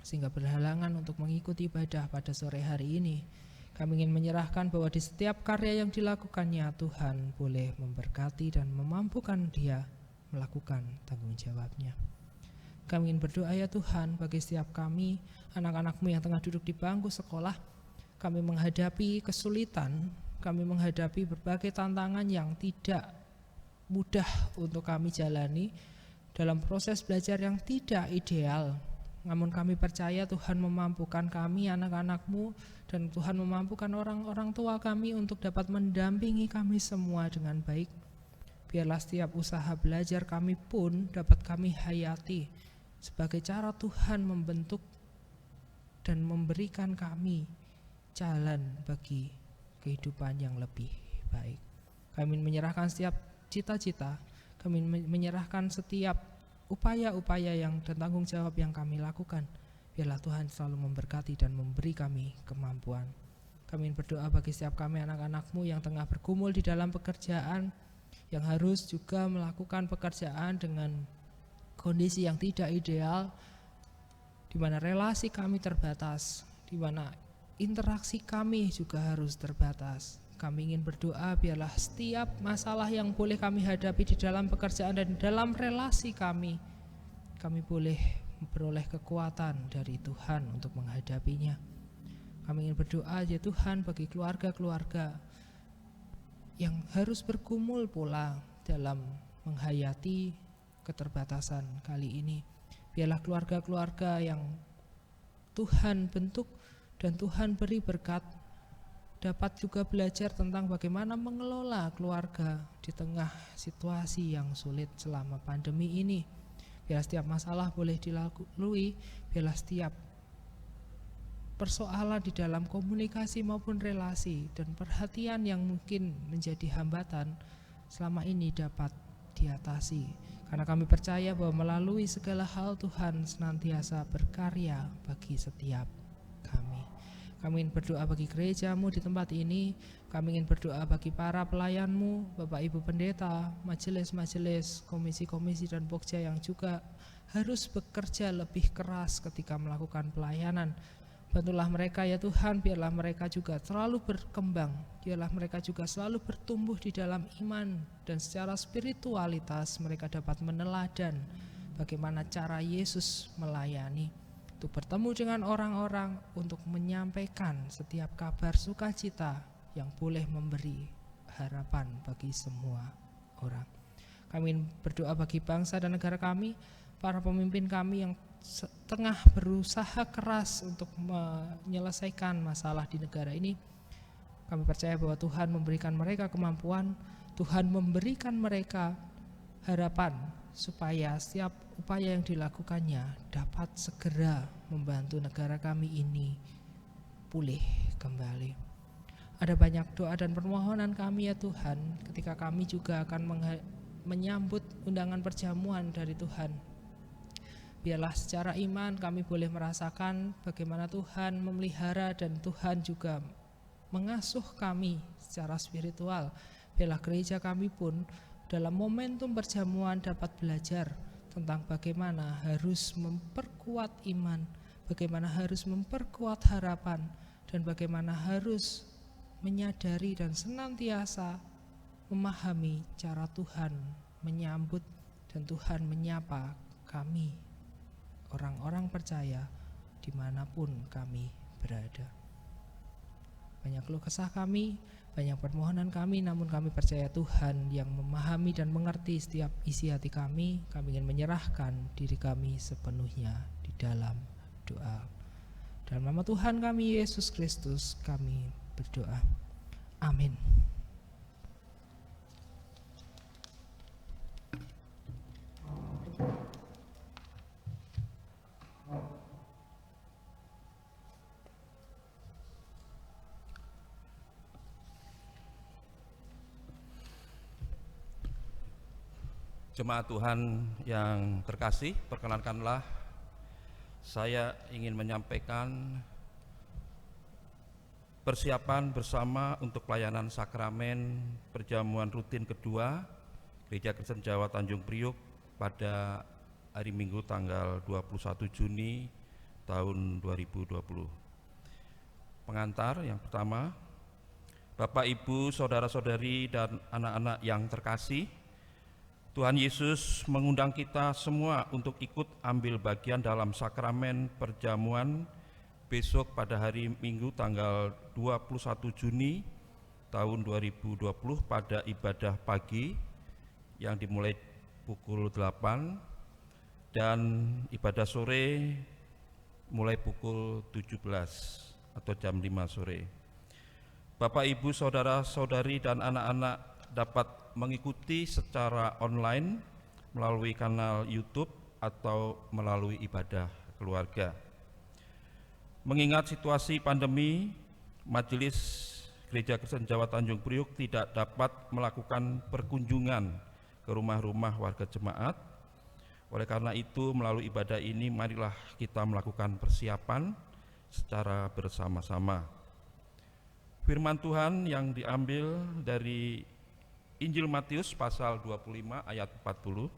sehingga berhalangan untuk mengikuti ibadah pada sore hari ini. Kami ingin menyerahkan bahwa di setiap karya yang dilakukannya Tuhan boleh memberkati dan memampukan dia melakukan tanggung jawabnya. Kami ingin berdoa ya Tuhan bagi setiap kami, anak-anak-Mu yang tengah duduk di bangku sekolah. Kami menghadapi kesulitan, kami menghadapi berbagai tantangan yang tidak mudah untuk kami jalani dalam proses belajar yang tidak ideal. Namun kami percaya Tuhan memampukan kami, anak-anak-Mu, dan Tuhan memampukan orang-orang tua kami untuk dapat mendampingi kami semua dengan baik. Biarlah setiap usaha belajar kami pun dapat kami hayati sebagai cara Tuhan membentuk dan memberikan kami jalan bagi kehidupan yang lebih baik. Kami menyerahkan setiap cita-cita, kami menyerahkan setiap upaya-upaya yang dan tanggung jawab yang kami lakukan. Biarlah Tuhan selalu memberkati dan memberi kami kemampuan. Kami berdoa bagi setiap kami anak-anak-Mu yang tengah bergumul di dalam pekerjaan, yang harus juga melakukan pekerjaan dengan kondisi yang tidak ideal, di mana relasi kami terbatas, di mana interaksi kami juga harus terbatas. Kami ingin berdoa biarlah setiap masalah yang boleh kami hadapi di dalam pekerjaan dan dalam relasi kami boleh memperoleh kekuatan dari Tuhan untuk menghadapinya. Kami ingin berdoa ya Tuhan bagi keluarga-keluarga yang harus bergumul pula dalam menghayati keterbatasan kali ini. Biarlah keluarga-keluarga yang Tuhan bentuk dan Tuhan beri berkat dapat juga belajar tentang bagaimana mengelola keluarga di tengah situasi yang sulit selama pandemi ini. Biarlah setiap masalah boleh dilalui, biarlah setiap persoalan di dalam komunikasi maupun relasi dan perhatian yang mungkin menjadi hambatan selama ini dapat diatasi. Karena kami percaya bahwa melalui segala hal Tuhan senantiasa berkarya bagi setiap kami. Kami ingin berdoa bagi gereja-Mu di tempat ini. Kami ingin berdoa bagi para pelayan-Mu, Bapak Ibu Pendeta, majelis-majelis, komisi-komisi dan pokja yang juga harus bekerja lebih keras ketika melakukan pelayanan. Bantulah mereka ya Tuhan, biarlah mereka juga selalu berkembang, biarlah mereka juga selalu bertumbuh di dalam iman, dan secara spiritualitas mereka dapat meneladan bagaimana cara Yesus melayani, untuk bertemu dengan orang-orang, untuk menyampaikan setiap kabar sukacita yang boleh memberi harapan bagi semua orang. Kami berdoa bagi bangsa dan negara kami, para pemimpin kami yang tengah berusaha keras untuk menyelesaikan masalah di negara ini. Kami percaya bahwa Tuhan memberikan mereka kemampuan, Tuhan memberikan mereka harapan supaya setiap upaya yang dilakukannya dapat segera membantu negara kami ini pulih kembali. Ada banyak doa dan permohonan kami ya Tuhan, ketika kami juga akan menyambut undangan perjamuan dari Tuhan. Biarlah secara iman kami boleh merasakan bagaimana Tuhan memelihara dan Tuhan juga mengasuh kami secara spiritual. Biarlah gereja kami pun dalam momentum perjamuan dapat belajar tentang bagaimana harus memperkuat iman, bagaimana harus memperkuat harapan, dan bagaimana harus menyadari dan senantiasa memahami cara Tuhan menyambut dan Tuhan menyapa kami, orang-orang percaya dimanapun kami berada. Banyak keluh kesah kami, banyak permohonan kami, namun kami percaya Tuhan yang memahami dan mengerti setiap isi hati kami. Kami ingin menyerahkan diri kami sepenuhnya di dalam doa. Dalam nama Tuhan kami Yesus Kristus kami berdoa. Amin. Jemaat Tuhan yang terkasih, perkenankanlah saya ingin menyampaikan persiapan bersama untuk pelayanan sakramen perjamuan rutin kedua Gereja Kristen Jawa Tanjung Priuk pada hari Minggu tanggal 21 Juni tahun 2020. Pengantar yang pertama, Bapak, Ibu, saudara-saudari dan anak-anak yang terkasih, Tuhan Yesus mengundang kita semua untuk ikut ambil bagian dalam sakramen perjamuan besok pada hari Minggu tanggal 21 Juni tahun 2020 pada ibadah pagi yang dimulai pukul 8 dan ibadah sore mulai pukul 17 atau jam 5 sore. Bapak, Ibu, saudara-saudari dan anak-anak dapat mengikuti secara online melalui kanal YouTube atau melalui ibadah keluarga. Mengingat situasi pandemi, Majelis Gereja Kristen Jawa Tanjung Priuk tidak dapat melakukan perkunjungan ke rumah-rumah warga jemaat. Oleh karena itu, melalui ibadah ini marilah kita melakukan persiapan secara bersama-sama. Firman Tuhan yang diambil dari Injil Matius pasal 25 ayat 40.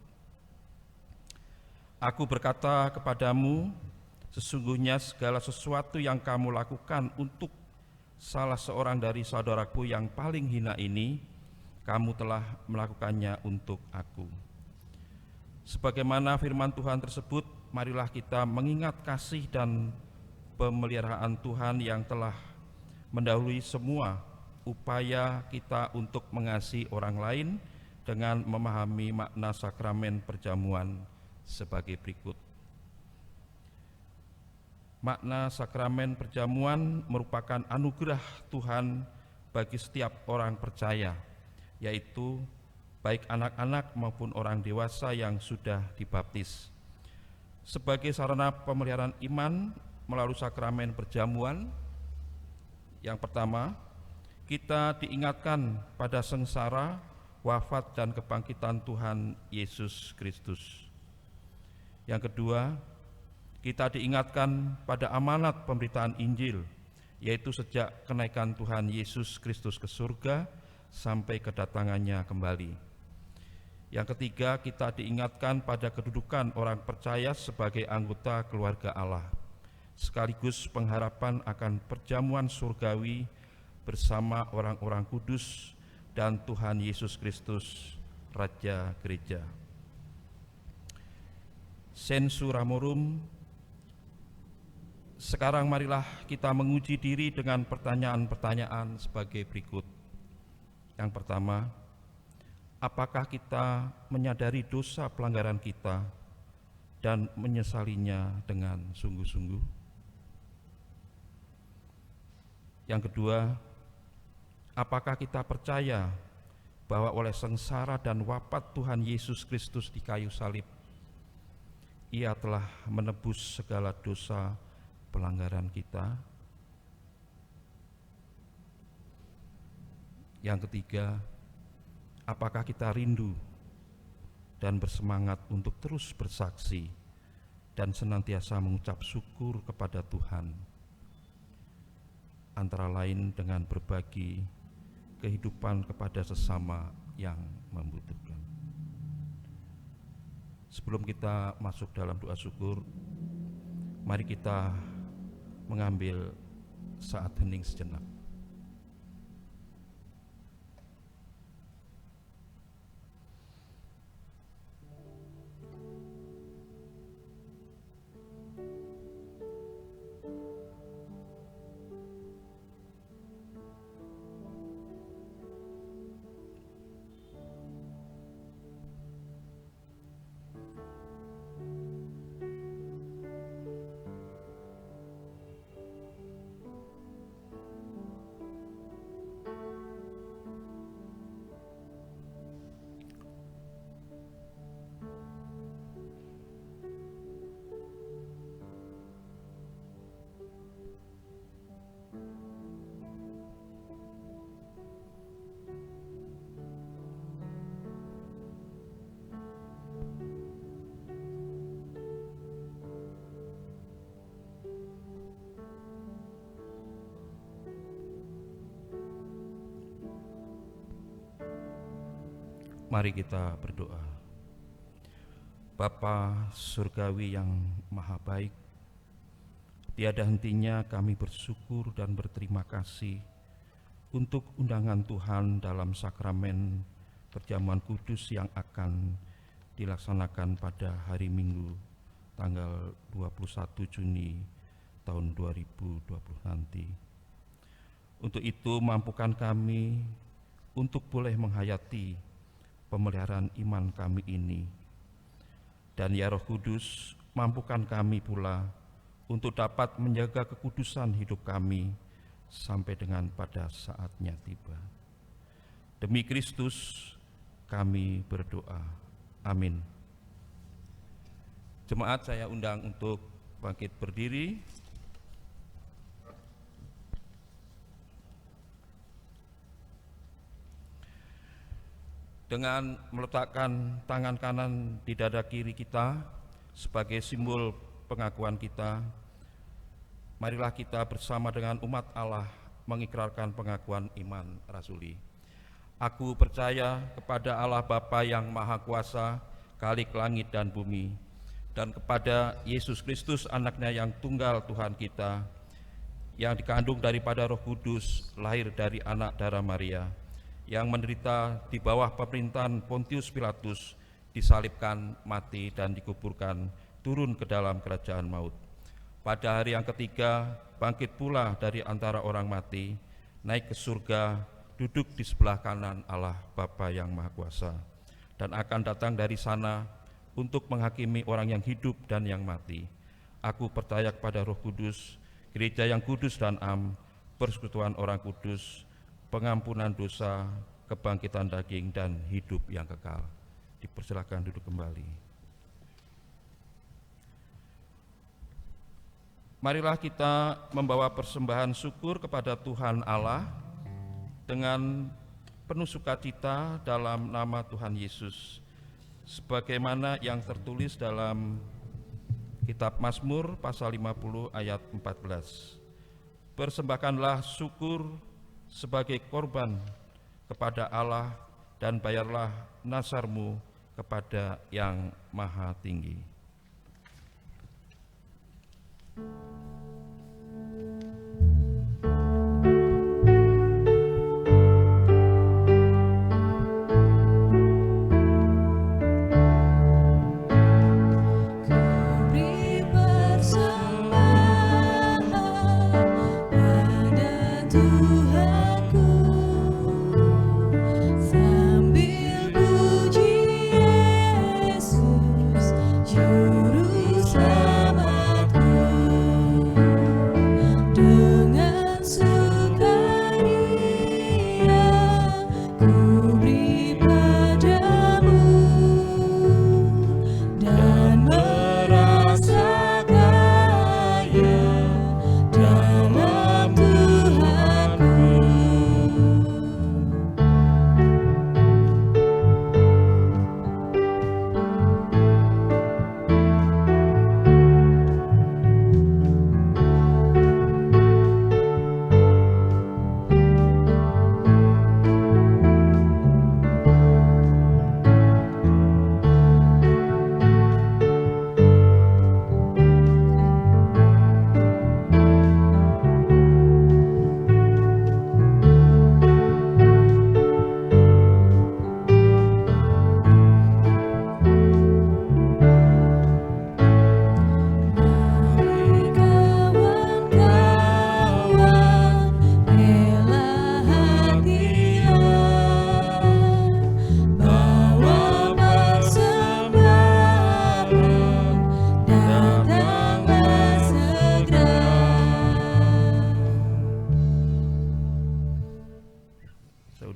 Aku berkata kepadamu, sesungguhnya segala sesuatu yang kamu lakukan untuk salah seorang dari saudaraku yang paling hina ini, kamu telah melakukannya untuk aku. Sebagaimana firman Tuhan tersebut, marilah kita mengingat kasih dan pemeliharaan Tuhan yang telah mendahului semua upaya kita untuk mengasihi orang lain dengan memahami makna sakramen perjamuan sebagai berikut. Makna sakramen perjamuan merupakan anugerah Tuhan bagi setiap orang percaya, yaitu baik anak-anak maupun orang dewasa yang sudah dibaptis. Sebagai sarana pemeliharaan iman melalui sakramen perjamuan, yang pertama, kita diingatkan pada sengsara, wafat, dan kebangkitan Tuhan Yesus Kristus. Yang kedua, kita diingatkan pada amanat pemberitaan Injil, yaitu sejak kenaikan Tuhan Yesus Kristus ke surga sampai kedatangannya kembali. Yang ketiga, kita diingatkan pada kedudukan orang percaya sebagai anggota keluarga Allah, sekaligus pengharapan akan perjamuan surgawi bersama orang-orang kudus dan Tuhan Yesus Kristus, Raja Gereja. Sensuramorum. Sekarang marilah kita menguji diri dengan pertanyaan-pertanyaan sebagai berikut. Yang pertama, apakah kita menyadari dosa pelanggaran kita dan menyesalinya dengan sungguh-sungguh? Yang kedua, apakah kita percaya bahwa oleh sengsara dan wafat Tuhan Yesus Kristus di kayu salib, Ia telah menebus segala dosa pelanggaran kita? Yang ketiga, apakah kita rindu dan bersemangat untuk terus bersaksi dan senantiasa mengucap syukur kepada Tuhan, antara lain dengan berbagi kehidupan kepada sesama yang membutuhkan. Sebelum kita masuk dalam doa syukur, mari kita mengambil saat hening sejenak. Mari kita berdoa. Bapa Surgawi yang Maha Baik, tiada hentinya kami bersyukur dan berterima kasih untuk undangan Tuhan dalam sakramen perjamuan kudus yang akan dilaksanakan pada hari Minggu tanggal 21 Juni tahun 2020 nanti. Untuk itu mampukan kami untuk boleh menghayati pemeliharaan iman kami ini. Dan ya Roh Kudus, mampukan kami pula untuk dapat menjaga kekudusan hidup kami sampai dengan pada saatnya tiba. Demi Kristus kami berdoa. Amin. Jemaat, saya undang untuk bangkit berdiri. Dengan meletakkan tangan kanan di dada kiri kita sebagai simbol pengakuan kita, marilah kita bersama dengan umat Allah mengikrarkan pengakuan iman rasuli. Aku percaya kepada Allah Bapa yang Maha Kuasa, Khalik langit dan bumi, dan kepada Yesus Kristus anaknya yang tunggal Tuhan kita, yang dikandung daripada Roh Kudus, lahir dari anak darah Maria, yang menderita di bawah pemerintahan Pontius Pilatus, disalibkan, mati, dan dikuburkan, turun ke dalam kerajaan maut. Pada hari yang ketiga, bangkit pula dari antara orang mati, naik ke surga, duduk di sebelah kanan Allah Bapa yang Maha Kuasa, dan akan datang dari sana untuk menghakimi orang yang hidup dan yang mati. Aku percaya kepada Roh Kudus, gereja yang kudus dan am, persekutuan orang kudus, pengampunan dosa, kebangkitan daging, dan hidup yang kekal. Dipersilakan duduk kembali. Marilah kita membawa persembahan syukur kepada Tuhan Allah dengan penuh sukacita dalam nama Tuhan Yesus, sebagaimana yang tertulis dalam kitab Mazmur pasal 50 ayat 14. Persembahkanlah syukur sebagai korban kepada Allah dan bayarlah nasarmu kepada yang Maha Tinggi.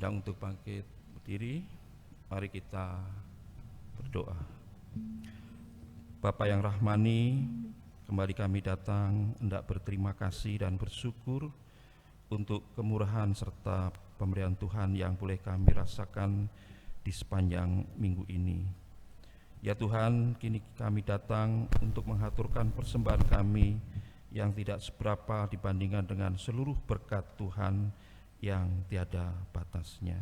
Untuk bangkit berdiri, mari kita berdoa. Bapa yang rahmani, kembali kami datang hendak berterima kasih dan bersyukur untuk kemurahan serta pemberian Tuhan yang boleh kami rasakan di sepanjang minggu ini. Ya Tuhan, kini kami datang untuk menghaturkan persembahan kami yang tidak seberapa dibandingkan dengan seluruh berkat Tuhan yang tiada batasnya.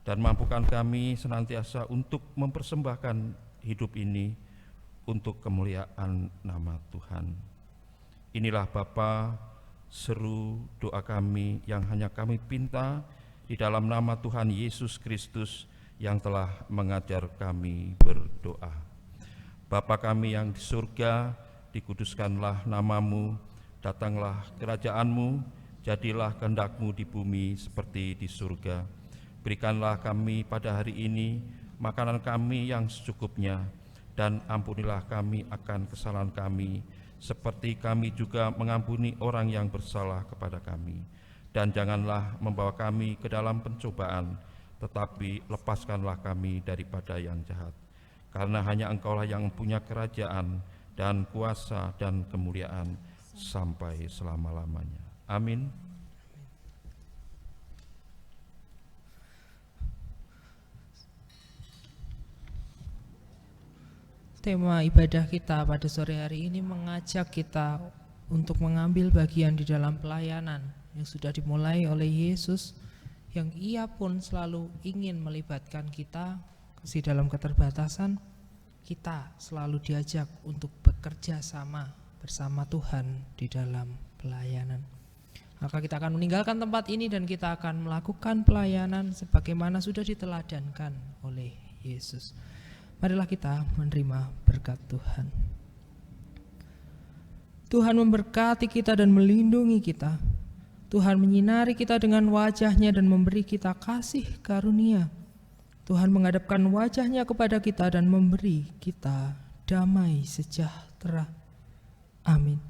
Dan mampukan kami senantiasa untuk mempersembahkan hidup ini untuk kemuliaan nama Tuhan. Inilah Bapa, seru doa kami yang hanya kami pinta di dalam nama Tuhan Yesus Kristus yang telah mengajar kami berdoa. Bapa kami yang di surga, dikuduskanlah namamu, datanglah kerajaan-Mu, jadilah kehendak-Mu di bumi seperti di surga. Berikanlah kami pada hari ini makanan kami yang secukupnya, dan ampunilah kami akan kesalahan kami, seperti kami juga mengampuni orang yang bersalah kepada kami. Dan janganlah membawa kami ke dalam pencobaan, tetapi lepaskanlah kami daripada yang jahat. Karena hanya Engkaulah yang punya kerajaan dan kuasa dan kemuliaan sampai selama-lamanya. Amin. Tema ibadah kita pada sore hari ini mengajak kita untuk mengambil bagian di dalam pelayanan yang sudah dimulai oleh Yesus, yang Ia pun selalu ingin melibatkan kita di dalam keterbatasan. Kita selalu diajak untuk bekerja sama bersama Tuhan di dalam pelayanan. Maka kita akan meninggalkan tempat ini dan kita akan melakukan pelayanan sebagaimana sudah diteladankan oleh Yesus. Marilah kita menerima berkat Tuhan. Tuhan memberkati kita dan melindungi kita. Tuhan menyinari kita dengan wajah-Nya dan memberi kita kasih karunia. Tuhan menghadapkan wajah-Nya kepada kita dan memberi kita damai sejahtera. Amin.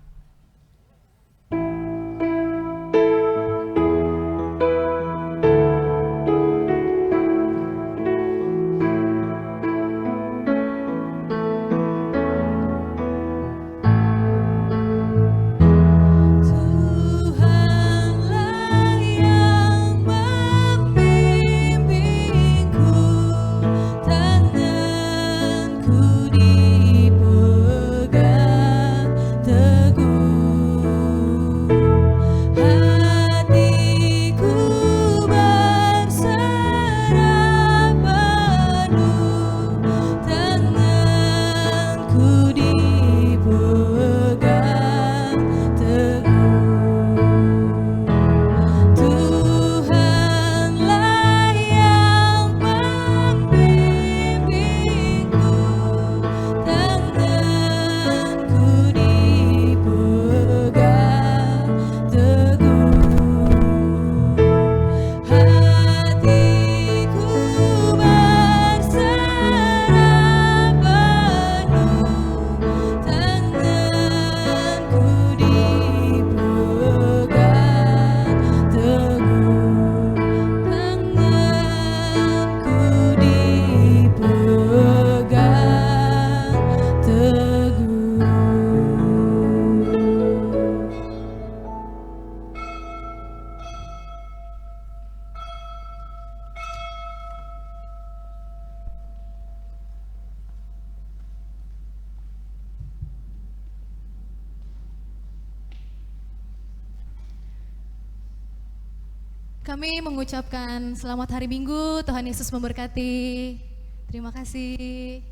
Kami mengucapkan selamat hari Minggu, Tuhan Yesus memberkati. Terima kasih.